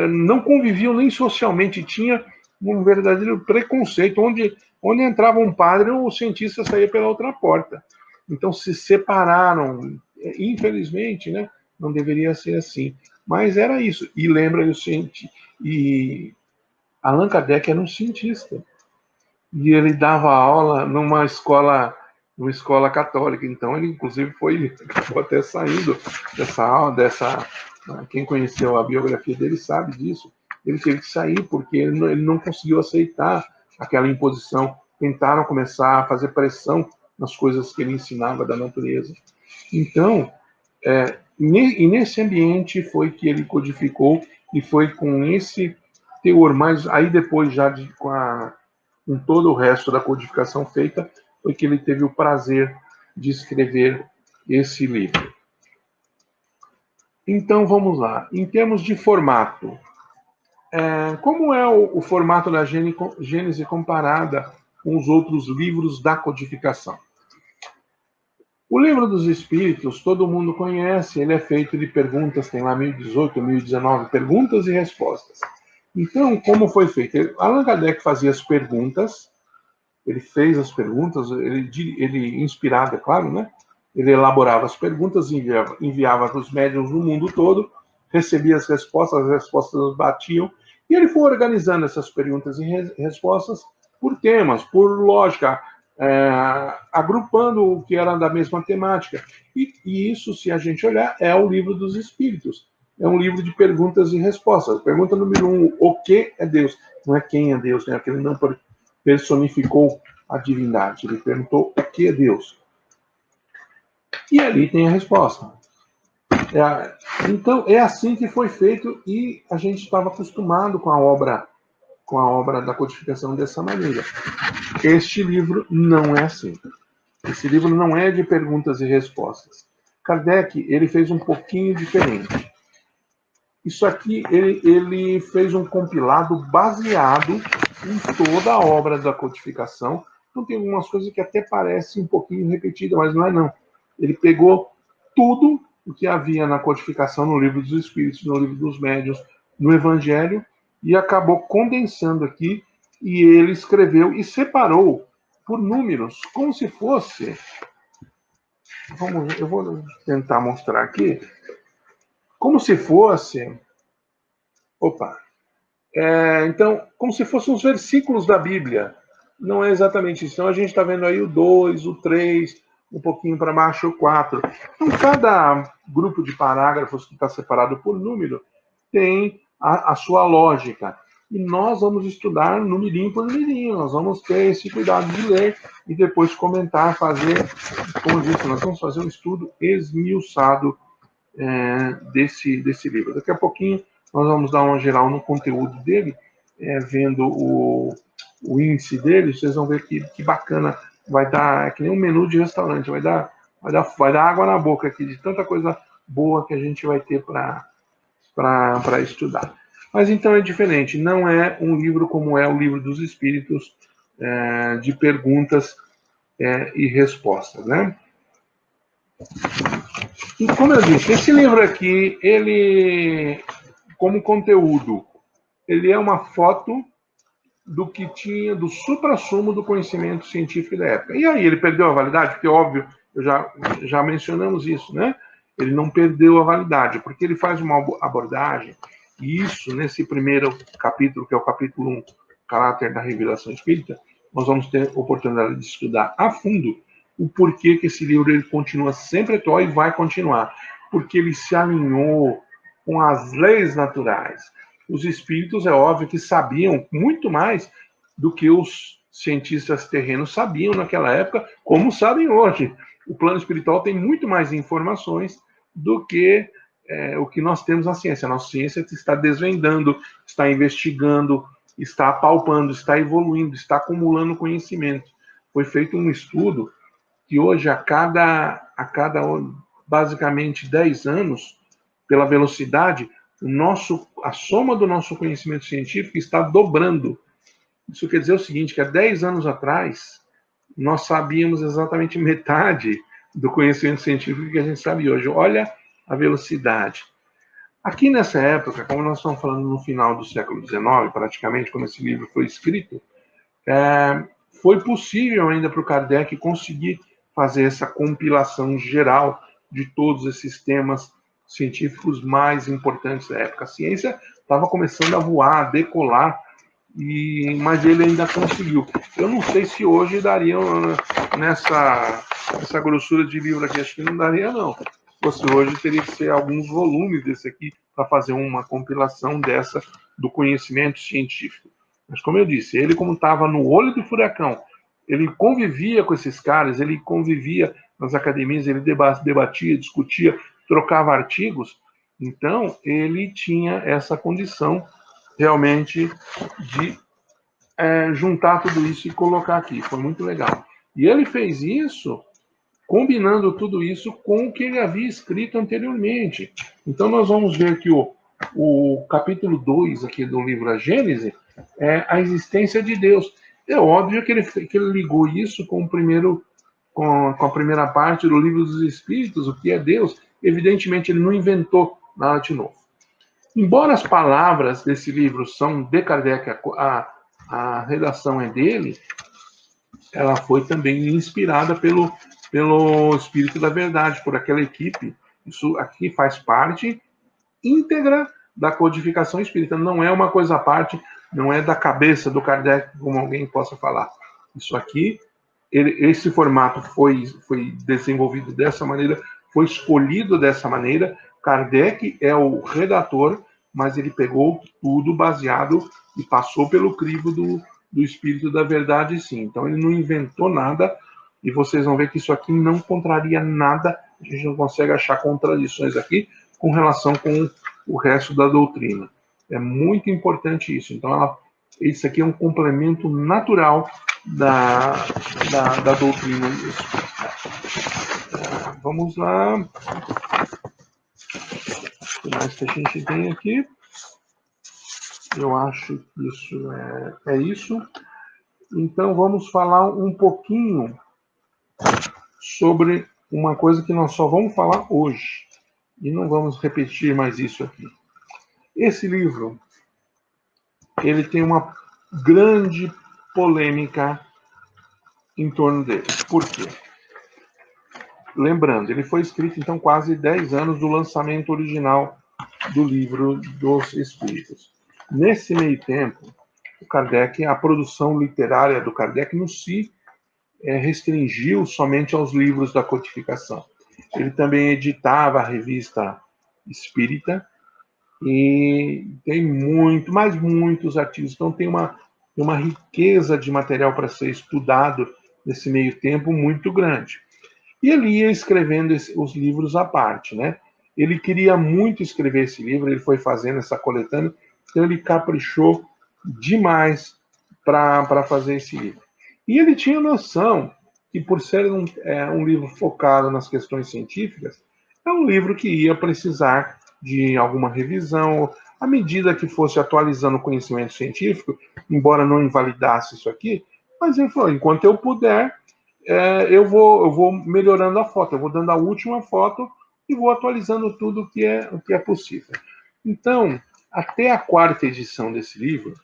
Não conviviam nem socialmente, tinha um verdadeiro preconceito. Onde entrava um padre, o cientista saía pela outra porta. Então, se separaram. Infelizmente, né? Não deveria ser assim. Mas era isso. E lembra, e Allan Kardec era um cientista. E ele dava aula numa escola católica. Então, ele, inclusive, acabou até saindo dessa aula, quem conheceu a biografia dele sabe disso. Ele teve que sair porque ele não conseguiu aceitar aquela imposição. Tentaram começar a fazer pressão nas coisas que ele ensinava da natureza. Então, e nesse ambiente foi que ele codificou, e foi com esse teor, mas aí depois já com todo o resto da codificação feita, foi que ele teve o prazer de escrever esse livro. Então vamos lá. Em termos de formato, como é o formato da Gênese comparada com os outros livros da codificação? O Livro dos Espíritos, todo mundo conhece, ele é feito de perguntas, tem lá 1018, 1019 perguntas e respostas. Então, como foi feito? Allan Kardec fazia as perguntas, ele fez as perguntas, ele inspirado, é claro, né? Ele elaborava as perguntas, enviava para os médiuns no mundo todo, recebia as respostas batiam, e ele foi organizando essas perguntas e respostas por temas, por lógica, agrupando o que era da mesma temática. E isso, se a gente olhar, é o Livro dos Espíritos. É um livro de perguntas e respostas. Pergunta número 1, o que é Deus? Não é quem é Deus, né? Porque ele não personificou a divindade. Ele perguntou o que é Deus. E ali tem a resposta. Então, é assim que foi feito e a gente estava acostumado com a obra da codificação dessa maneira. Este livro não é assim. Esse livro não é de perguntas e respostas. Kardec, ele fez um pouquinho diferente. Isso aqui, ele fez um compilado baseado em toda a obra da codificação. Então tem algumas coisas que até parecem um pouquinho repetidas, mas não é não. Ele pegou tudo o que havia na codificação, no Livro dos Espíritos, no Livro dos Médiuns, no Evangelho, e acabou condensando aqui, e ele escreveu e separou por números, como se fosse... eu vou tentar mostrar aqui. Como se fosse... então, como se fossem os versículos da Bíblia. Não é exatamente isso. Então, a gente está vendo aí o 2, o 3, um pouquinho para baixo, o 4. Então, cada grupo de parágrafos que está separado por número tem a sua lógica. E nós vamos estudar numerinho por numerinho. Nós vamos ter esse cuidado de ler e depois comentar, fazer, como eu disse, nós vamos fazer um estudo esmiuçado desse livro. Daqui a pouquinho nós vamos dar uma geral no conteúdo dele, vendo o índice dele, vocês vão ver que bacana, vai dar, é que nem um menu de restaurante, vai dar água na boca aqui, de tanta coisa boa que a gente vai ter para estudar. Mas então é diferente, não é um livro como é o Livro dos Espíritos, de perguntas e respostas, né? E como eu disse, esse livro aqui, ele, como conteúdo, ele é uma foto do que tinha, do suprassumo do conhecimento científico da época. E aí, ele perdeu a validade? Porque, óbvio, já mencionamos isso, né? Ele não perdeu a validade, porque ele faz uma abordagem, e isso, nesse primeiro capítulo, que é o capítulo 1, Caráter da Revelação Espírita, nós vamos ter oportunidade de estudar a fundo o porquê que esse livro ele continua sempre atual e vai continuar. Porque ele se alinhou com as leis naturais. Os espíritos, é óbvio, que sabiam muito mais do que os cientistas terrenos sabiam naquela época, como sabem hoje. O plano espiritual tem muito mais informações do que o que nós temos na ciência. A nossa ciência está desvendando, está investigando, está apalpando, está evoluindo, está acumulando conhecimento. Foi feito um estudo que hoje, a cada basicamente 10 anos, pela velocidade, a soma do nosso conhecimento científico está dobrando. Isso quer dizer o seguinte, que há 10 anos atrás, nós sabíamos exatamente metade do conhecimento científico que a gente sabe hoje. Olha a velocidade. Aqui nessa época, como nós estamos falando no final do século XIX, praticamente, quando esse livro foi escrito, foi possível ainda para o Kardec conseguir fazer essa compilação geral de todos esses temas científicos mais importantes da época. A ciência estava começando a voar, a decolar, mas ele ainda conseguiu. Eu não sei se hoje daria nessa grossura de livro aqui, acho que não daria, não. Se fosse hoje, teria que ser alguns volumes desse aqui para fazer uma compilação dessa do conhecimento científico. Mas, como eu disse, ele, como estava no olho do furacão, ele convivia com esses caras, ele convivia nas academias, ele debatia, discutia, trocava artigos. Então, ele tinha essa condição realmente de juntar tudo isso e colocar aqui. Foi muito legal. E ele fez isso combinando tudo isso com o que ele havia escrito anteriormente. Então, nós vamos ver que o capítulo 2 aqui do livro A Gênese é a existência de Deus. É óbvio que ele ligou isso com a primeira parte do Livro dos Espíritos, o que é Deus. Evidentemente, ele não inventou nada de novo. Embora as palavras desse livro são de Kardec, a redação é dele, ela foi também inspirada pelo Espírito da Verdade, por aquela equipe. Isso aqui faz parte íntegra da codificação espírita, não é uma coisa à parte, não é da cabeça do Kardec, como alguém possa falar. Isso aqui, esse formato foi desenvolvido dessa maneira, foi escolhido dessa maneira. Kardec é o redator, mas ele pegou tudo baseado e passou pelo crivo do Espírito da Verdade, sim. Então ele não inventou nada, e vocês vão ver que isso aqui não contraria nada, a gente não consegue achar contradições aqui com relação com o resto da doutrina. É muito importante isso. Então, isso aqui é um complemento natural da doutrina espírita. Vamos lá. O que mais que a gente tem aqui? Eu acho que isso é isso. Então, vamos falar um pouquinho sobre uma coisa que nós só vamos falar hoje. E não vamos repetir mais isso aqui. Esse livro, ele tem uma grande polêmica em torno dele. Por quê? Lembrando, ele foi escrito, então, quase 10 anos do lançamento original do Livro dos Espíritos. Nesse meio tempo, o Kardec, a produção literária do Kardec não se restringiu somente aos livros da codificação. Ele também editava a revista Espírita e tem muitos artigos. Então tem uma riqueza de material para ser estudado nesse meio tempo muito grande. E ele ia escrevendo os livros à parte, né? Ele queria muito escrever esse livro, ele foi fazendo essa coletânea, então ele caprichou demais para fazer esse livro. E ele tinha noção que, por ser um livro focado nas questões científicas, é um livro que ia precisar de alguma revisão, à medida que fosse atualizando o conhecimento científico, embora não invalidasse isso aqui, mas ele falou, enquanto eu puder, eu vou melhorando a foto, eu vou dando a última foto e vou atualizando tudo o que é possível. Então, até a 4ª edição desse livro,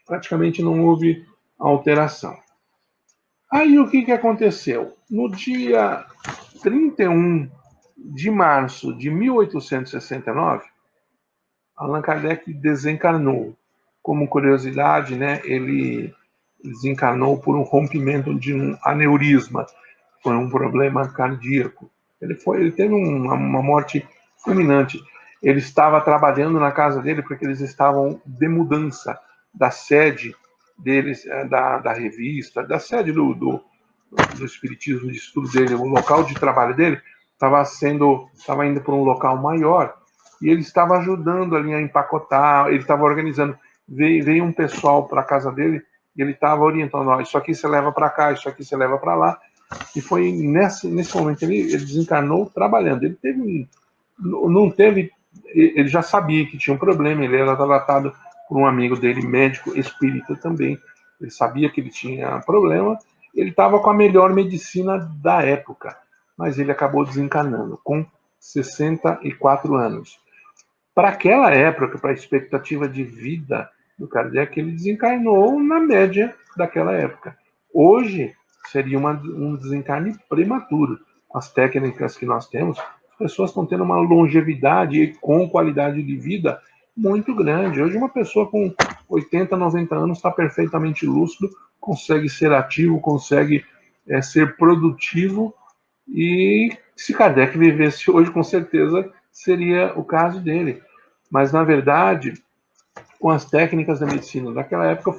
praticamente não houve alteração. Aí o que aconteceu? No dia 31 de março de 1869, Allan Kardec desencarnou. Como curiosidade, né, ele desencarnou por um rompimento de um aneurisma, foi um problema cardíaco. Ele teve uma morte fulminante. Ele estava trabalhando na casa dele porque eles estavam de mudança da sede deles, da revista, da sede do espiritismo, de estudo dele, o local de trabalho dele estava indo para um local maior, e ele estava ajudando ali a empacotar, ele estava organizando. Veio um pessoal para a casa dele e ele estava orientando, ó, isso aqui você leva para cá, isso aqui você leva para lá. E foi nesse momento ele desencarnou trabalhando. Ele já sabia que tinha um problema, ele era tratado por um amigo dele, médico espírita também. Ele sabia que ele tinha problema, ele estava com a melhor medicina da época, mas ele acabou desencarnando com 64 anos. Para aquela época, para a expectativa de vida do Kardec, ele desencarnou na média daquela época. Hoje, seria um desencarne prematuro. Com as técnicas que nós temos, as pessoas estão tendo uma longevidade com qualidade de vida muito grande. Hoje, uma pessoa com 80, 90 anos está perfeitamente lúcido, consegue ser ativo, consegue ser produtivo, e se Kardec vivesse hoje, com certeza seria o caso dele. Mas, na verdade, com as técnicas da medicina daquela época,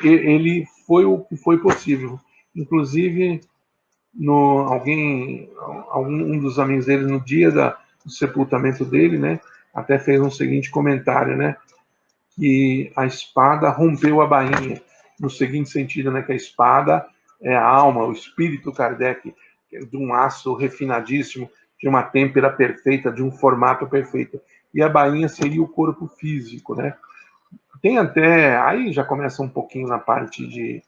ele foi o que foi possível. Inclusive, um dos amigos dele, no dia do sepultamento dele, né, até fez um seguinte comentário, né, que a espada rompeu a bainha, no seguinte sentido, né, que a espada é a alma, o espírito Kardec, de um aço refinadíssimo, de uma têmpera perfeita, de um formato perfeito. E a bainha seria o corpo físico, né? Tem até, aí já começa um pouquinho na parte de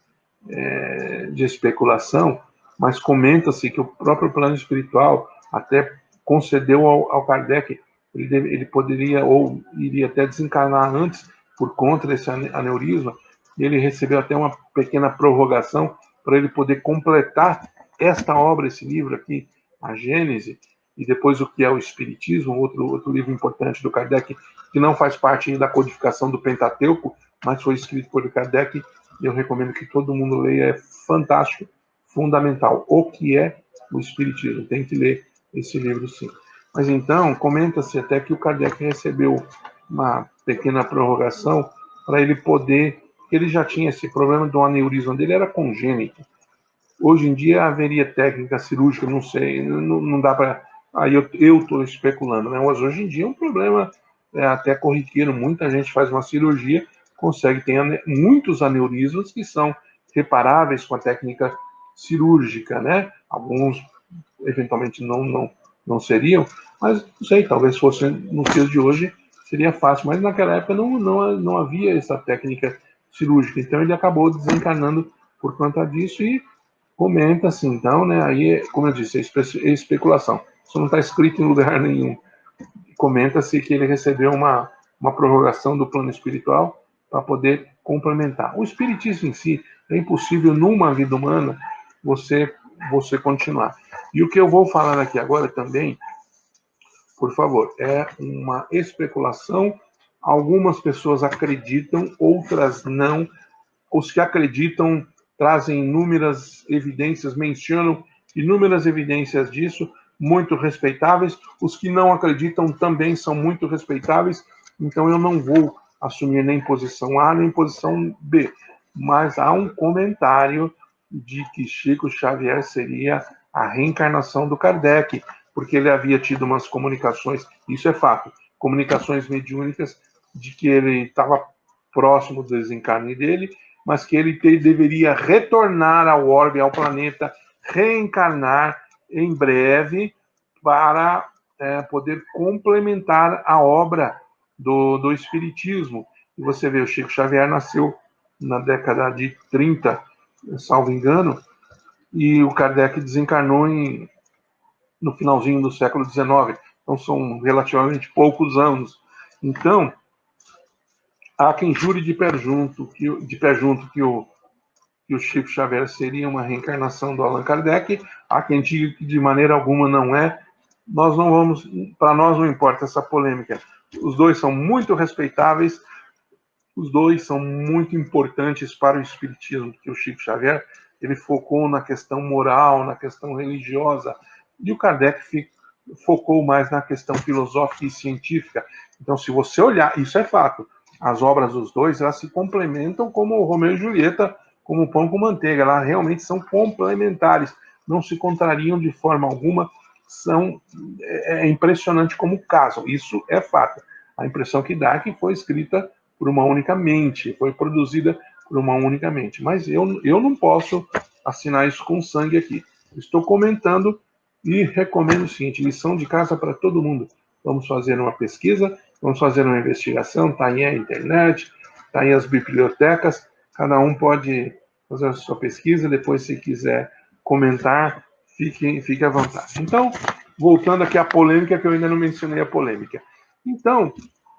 especulação, mas comenta-se que o próprio plano espiritual até concedeu ao Kardec, ele poderia ou iria até desencarnar antes por conta desse aneurisma, e ele recebeu até uma pequena prorrogação para ele poder completar esta obra, esse livro aqui, a Gênese, e depois o que é o Espiritismo, outro livro importante do Kardec, que não faz parte da codificação do Pentateuco, mas foi escrito por Kardec, e eu recomendo que todo mundo leia, é fantástico, fundamental. O que é o Espiritismo? Tem que ler esse livro, sim. Mas então, comenta-se até que o Kardec recebeu uma pequena prorrogação para ele poder, ele já tinha esse problema do aneurisma dele, era congênito. Hoje em dia haveria técnica cirúrgica, não sei, não dá para... Aí eu estou especulando, né? Mas hoje em dia é um problema até corriqueiro, muita gente faz uma cirurgia, consegue ter muitos aneurismas que são reparáveis com a técnica cirúrgica, né? Alguns eventualmente não seriam, mas não sei, talvez fosse nos dias de hoje seria fácil, mas naquela época não havia essa técnica cirúrgica, então ele acabou desencarnando por conta disso e comenta-se então, né, aí, como eu disse, é especulação, isso não está escrito em lugar nenhum, comenta-se que ele recebeu uma prorrogação do plano espiritual para poder complementar. O espiritismo em si, é impossível numa vida humana você continuar. E o que eu vou falar aqui agora também, por favor, é uma especulação. Algumas pessoas acreditam, outras não. Os que acreditam trazem inúmeras evidências, mencionam inúmeras evidências disso, muito respeitáveis. Os que não acreditam também são muito respeitáveis. Então eu não vou assumir nem posição A nem posição B. Mas há um comentário de que Chico Xavier seria a reencarnação do Kardec, porque ele havia tido umas comunicações, isso é fato, comunicações mediúnicas de que ele estava próximo do desencarne dele, mas que ele deveria retornar ao orbe, ao planeta, reencarnar em breve para poder complementar a obra do Espiritismo. E você vê, o Chico Xavier nasceu na década de 30, salvo engano, e o Kardec desencarnou no finalzinho do século XIX. Então, são relativamente poucos anos. Então, há quem jure de pé junto que o Chico Xavier seria uma reencarnação do Allan Kardec. Há quem diga que de maneira alguma não é. Nós não vamos, para nós não importa essa polêmica. Os dois são muito respeitáveis, os dois são muito importantes para o espiritismo, porque o Chico Xavier ele focou na questão moral, na questão religiosa, e o Kardec focou mais na questão filosófica e científica. Então, se você olhar, isso é fato, as obras dos dois, elas se complementam como Romeu e Julieta, como pão com manteiga, elas realmente são complementares, não se contrariam de forma alguma, é impressionante como casam, isso é fato. A impressão que dá é que foi escrita por uma única mente, foi produzida por uma única mente. Mas eu não posso assinar isso com sangue aqui. Estou comentando e recomendo o seguinte, lição de casa para todo mundo. Vamos fazer uma pesquisa, vamos fazer uma investigação, está aí a internet, está aí as bibliotecas, cada um pode fazer a sua pesquisa, depois se quiser comentar, fique à vontade. Então, voltando aqui à polêmica, que eu ainda não mencionei a polêmica. Então,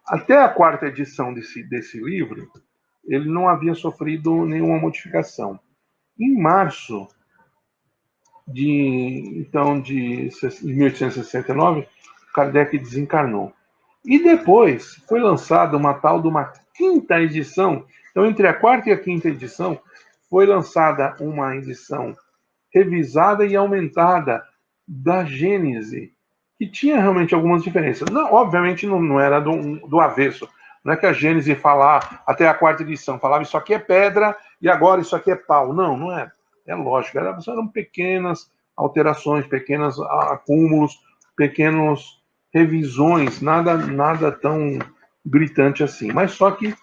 até a quarta edição desse livro, ele não havia sofrido nenhuma modificação. Em março de 1869, Kardec desencarnou. E depois foi lançada uma tal de uma quinta edição. Então, entre a quarta e a quinta edição, foi lançada uma edição revisada e aumentada da Gênese, que tinha realmente algumas diferenças. Não, obviamente não era do avesso. Não é que a Gênese falava, até a quarta edição, falava isso aqui é pedra e agora isso aqui é pau. Não é. É lógico, eram pequenas alterações, pequenos acúmulos, pequenas revisões, nada tão gritante assim. Mas só que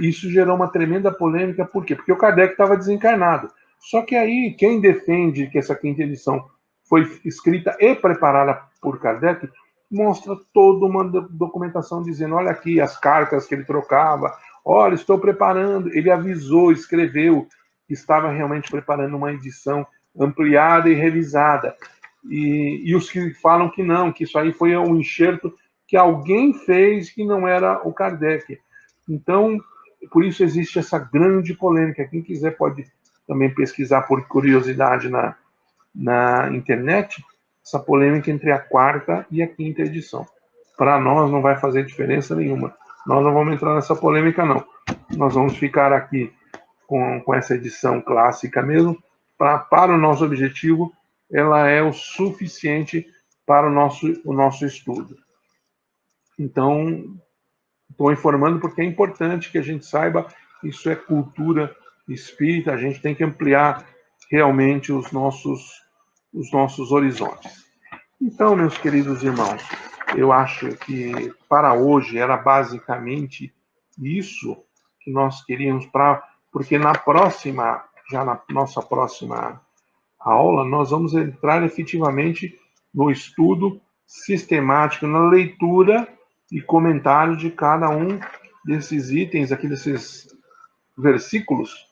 isso gerou uma tremenda polêmica, por quê? Porque o Kardec estava desencarnado. Só que aí, quem defende que essa quinta edição foi escrita e preparada por Kardec, mostra toda uma documentação dizendo, olha aqui as cartas que ele trocava, olha, estou preparando, ele avisou, escreveu que estava realmente preparando uma edição ampliada e revisada. E os que falam que não, que isso aí foi um enxerto que alguém fez que não era o Kardec. Então, por isso existe essa grande polêmica. Quem quiser pode também pesquisar por curiosidade na internet, essa polêmica entre a quarta e a quinta edição. Para nós não vai fazer diferença nenhuma. Nós não vamos entrar nessa polêmica, não. Nós vamos ficar aqui com essa edição clássica mesmo. Para o nosso objetivo, ela é o suficiente para o nosso estudo. Então, estou informando porque é importante que a gente saiba que isso é cultura espírita, a gente tem que ampliar realmente os nossos horizontes. Então, meus queridos irmãos, eu acho que para hoje era basicamente isso que nós queríamos, porque na nossa próxima aula, nós vamos entrar efetivamente no estudo sistemático, na leitura e comentário de cada um desses itens, aqui desses versículos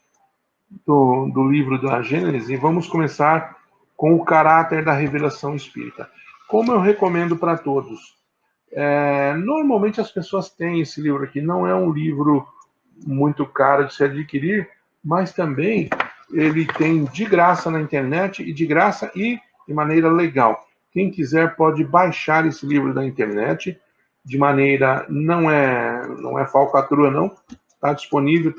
do livro da Gênesis, e vamos começar com o caráter da revelação espírita. Como eu recomendo para todos, normalmente as pessoas têm esse livro aqui, não é um livro muito caro de se adquirir, mas também ele tem de graça na internet e de graça e de maneira legal. Quem quiser pode baixar esse livro da internet de maneira, não é falcatrua não, está disponível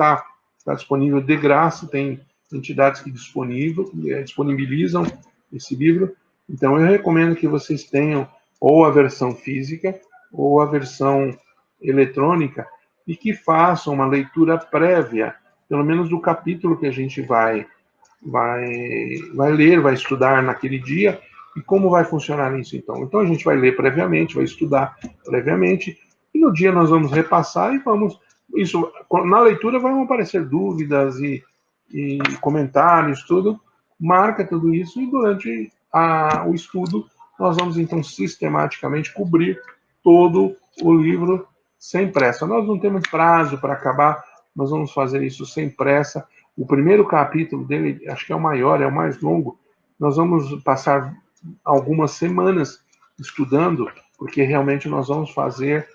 de graça, tem entidades que disponibilizam esse livro. Então eu recomendo que vocês tenham ou a versão física ou a versão eletrônica e que façam uma leitura prévia, pelo menos do capítulo que a gente vai ler, vai estudar naquele dia. E como vai funcionar isso, então? Então a gente vai ler previamente, vai estudar previamente, e no dia nós vamos repassar e vamos... Isso, na leitura vão aparecer dúvidas e comentários, tudo. Marca tudo isso e durante o estudo nós vamos então sistematicamente cobrir todo o livro sem pressa. Nós não temos prazo para acabar, nós vamos fazer isso sem pressa. O primeiro capítulo dele, acho que é o maior, é o mais longo. Nós vamos passar algumas semanas estudando, porque realmente nós vamos fazer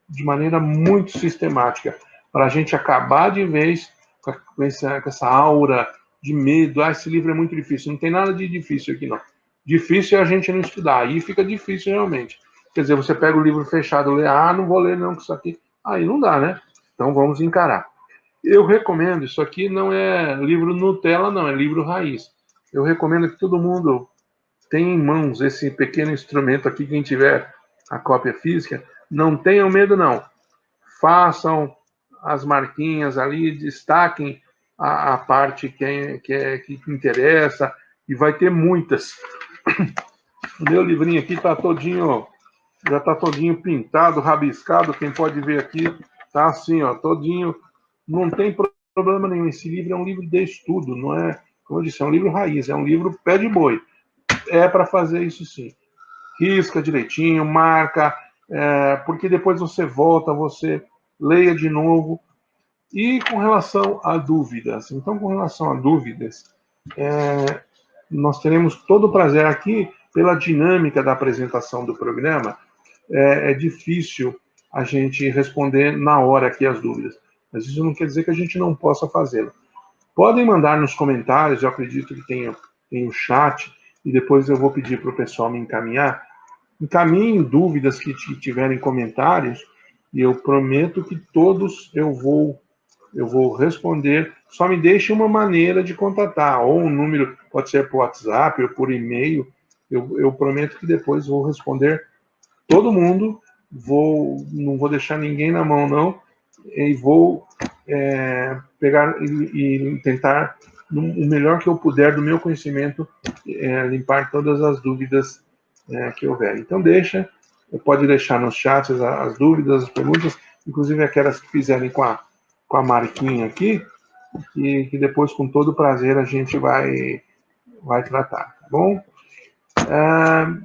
de maneira muito sistemática, para a gente acabar de vez com essa aura de medo. Esse livro é muito difícil. Não tem nada de difícil aqui, não. Difícil é a gente não estudar, aí fica difícil realmente. Quer dizer, você pega o livro fechado, lê, não vou ler não, com isso aqui. Aí não dá, né? Então vamos encarar. Eu recomendo, isso aqui não é livro Nutella, não, é livro raiz. Eu recomendo que todo mundo tenha em mãos esse pequeno instrumento aqui, quem tiver a cópia física, não tenham medo, não. Façam as marquinhas ali, destaquem a parte que interessa, e vai ter muitas. O meu livrinho aqui já está todinho pintado, rabiscado, quem pode ver aqui, tá assim, ó, todinho, não tem problema nenhum. Esse livro é um livro de estudo, não é, como eu disse, é um livro raiz, é um livro pé de boi. É para fazer isso sim. Risca direitinho, marca, porque depois você volta, você leia de novo. E com relação a dúvidas, então com relação a dúvidas, nós teremos todo o prazer aqui, pela dinâmica da apresentação do programa, é difícil a gente responder na hora aqui as dúvidas, mas isso não quer dizer que a gente não possa fazê-lo. Podem mandar nos comentários, eu acredito que tem o chat, e depois eu vou pedir para o pessoal me encaminhar. Encaminhem dúvidas que tiverem comentários, e eu prometo que todos eu vou responder. Só me deixe uma maneira de contatar, ou um número, pode ser por WhatsApp ou por e-mail. Eu prometo que depois vou responder todo mundo, não vou deixar ninguém na mão, não, e vou pegar e tentar, o melhor que eu puder do meu conhecimento, limpar todas as dúvidas que houver. Então pode deixar nos chats as dúvidas, as perguntas, inclusive aquelas que fizerem com a marquinha aqui, e que depois, com todo prazer, a gente vai tratar, tá bom?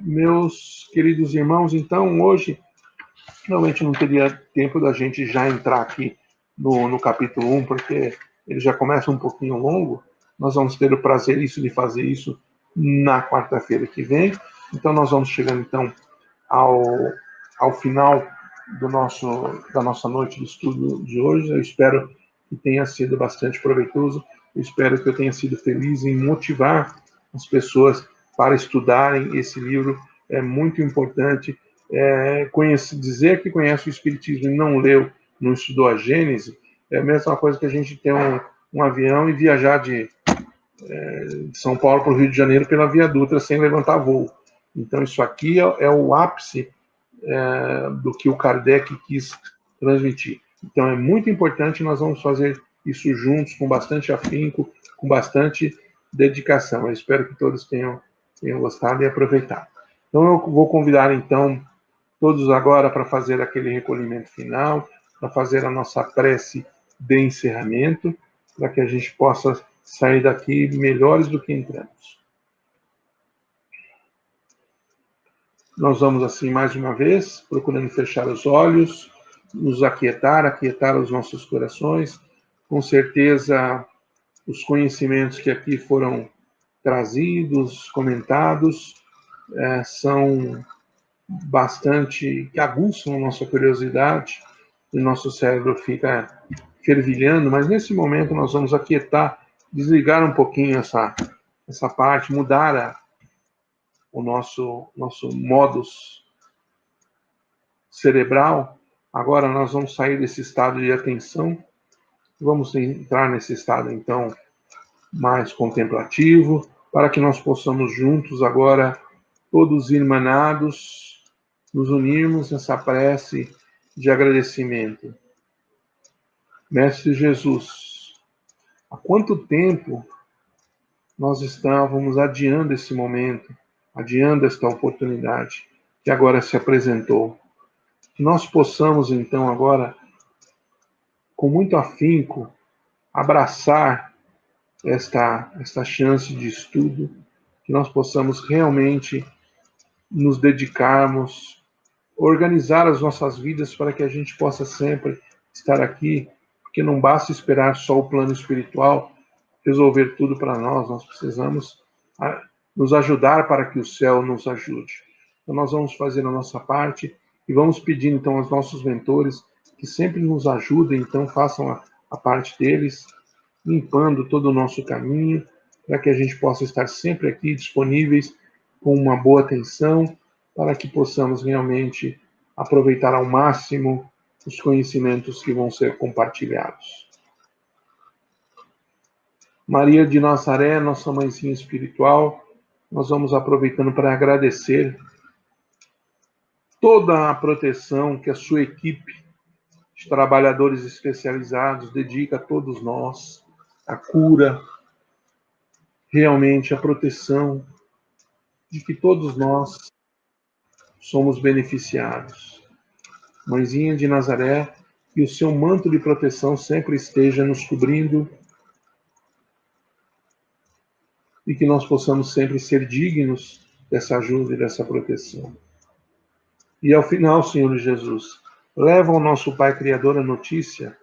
Meus queridos irmãos, então, hoje, realmente não teria tempo da gente já entrar aqui no capítulo 1, porque ele já começa um pouquinho longo. Nós vamos ter o prazer de fazer isso na quarta-feira que vem. Então, nós vamos chegando, então, ao final da nossa noite de estudo de hoje. Eu espero que tenha sido bastante proveitoso. Eu espero que eu tenha sido feliz em motivar as pessoas para estudarem esse livro. É muito importante. Dizer que conhece o Espiritismo e não leu, não estudou a Gênese, é a mesma coisa que a gente ter um avião e viajar de São Paulo para o Rio de Janeiro pela Via Dutra sem levantar voo. Então, isso aqui é o ápice do que o Kardec quis transmitir. Então, é muito importante, nós vamos fazer isso juntos, com bastante afinco, com bastante dedicação. Eu espero que todos tenham gostado e aproveitado. Então, eu vou convidar, então, todos agora para fazer aquele recolhimento final, para fazer a nossa prece de encerramento, para que a gente possa sair daqui melhores do que entramos. Nós vamos assim mais uma vez, procurando fechar os olhos, nos aquietar os nossos corações. Com certeza, os conhecimentos que aqui foram trazidos, comentados, são bastante, que aguçam a nossa curiosidade, e o nosso cérebro fica fervilhando, mas nesse momento nós vamos aquietar, desligar um pouquinho essa parte, mudar o nosso modus cerebral. Agora nós vamos sair desse estado de atenção, vamos entrar nesse estado, então, mais contemplativo, para que nós possamos juntos agora, todos irmanados, nos unirmos nessa prece de agradecimento. Mestre Jesus, há quanto tempo nós estávamos adiando esse momento, adiando esta oportunidade que agora se apresentou. Que nós possamos, então, agora, com muito afinco, abraçar esta chance de estudo, que nós possamos realmente nos dedicarmos, organizar as nossas vidas para que a gente possa sempre estar aqui, porque não basta esperar só o plano espiritual resolver tudo para nós, nós precisamos nos ajudar para que o céu nos ajude. Então nós vamos fazer a nossa parte e vamos pedir então aos nossos mentores que sempre nos ajudem, então façam a parte deles, limpando todo o nosso caminho, para que a gente possa estar sempre aqui disponíveis com uma boa atenção, para que possamos realmente aproveitar ao máximo os conhecimentos que vão ser compartilhados. Maria de Nazaré, nossa mãezinha espiritual, nós vamos aproveitando para agradecer toda a proteção que a sua equipe de trabalhadores especializados dedica a todos nós, a cura, realmente a proteção de que todos nós somos beneficiados. Mãezinha de Nazaré, que o seu manto de proteção sempre esteja nos cobrindo e que nós possamos sempre ser dignos dessa ajuda e dessa proteção. E ao final, Senhor Jesus, leva ao nosso Pai Criador a notícia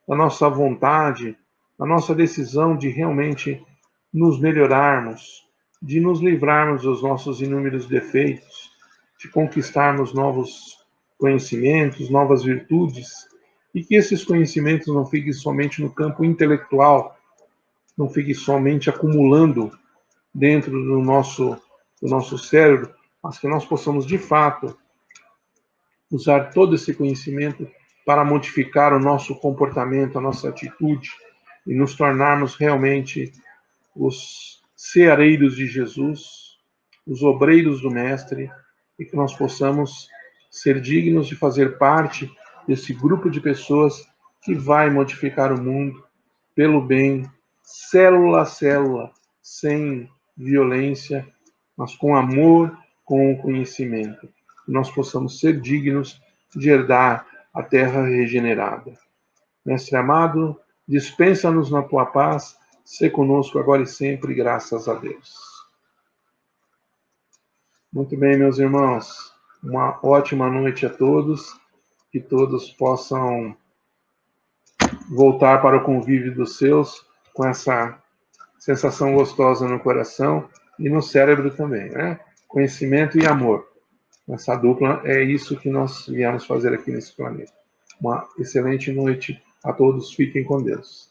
da nossa vontade, da nossa decisão de realmente nos melhorarmos, de nos livrarmos dos nossos inúmeros defeitos, de conquistarmos novos conhecimentos, novas virtudes, e que esses conhecimentos não fiquem somente no campo intelectual, não fiquem somente acumulando dentro do nosso cérebro, mas que nós possamos, de fato, usar todo esse conhecimento para modificar o nosso comportamento, a nossa atitude, e nos tornarmos realmente os ceareiros de Jesus, os obreiros do Mestre, e que nós possamos ser dignos de fazer parte desse grupo de pessoas que vai modificar o mundo pelo bem, célula a célula, sem violência, mas com amor, com conhecimento. Que nós possamos ser dignos de herdar a terra regenerada. Mestre amado, dispensa-nos na tua paz, sê conosco agora e sempre, graças a Deus. Muito bem, meus irmãos, uma ótima noite a todos, que todos possam voltar para o convívio dos seus com essa sensação gostosa no coração e no cérebro também, né? Conhecimento e amor. Essa dupla é isso que nós viemos fazer aqui nesse planeta. Uma excelente noite a todos, fiquem com Deus.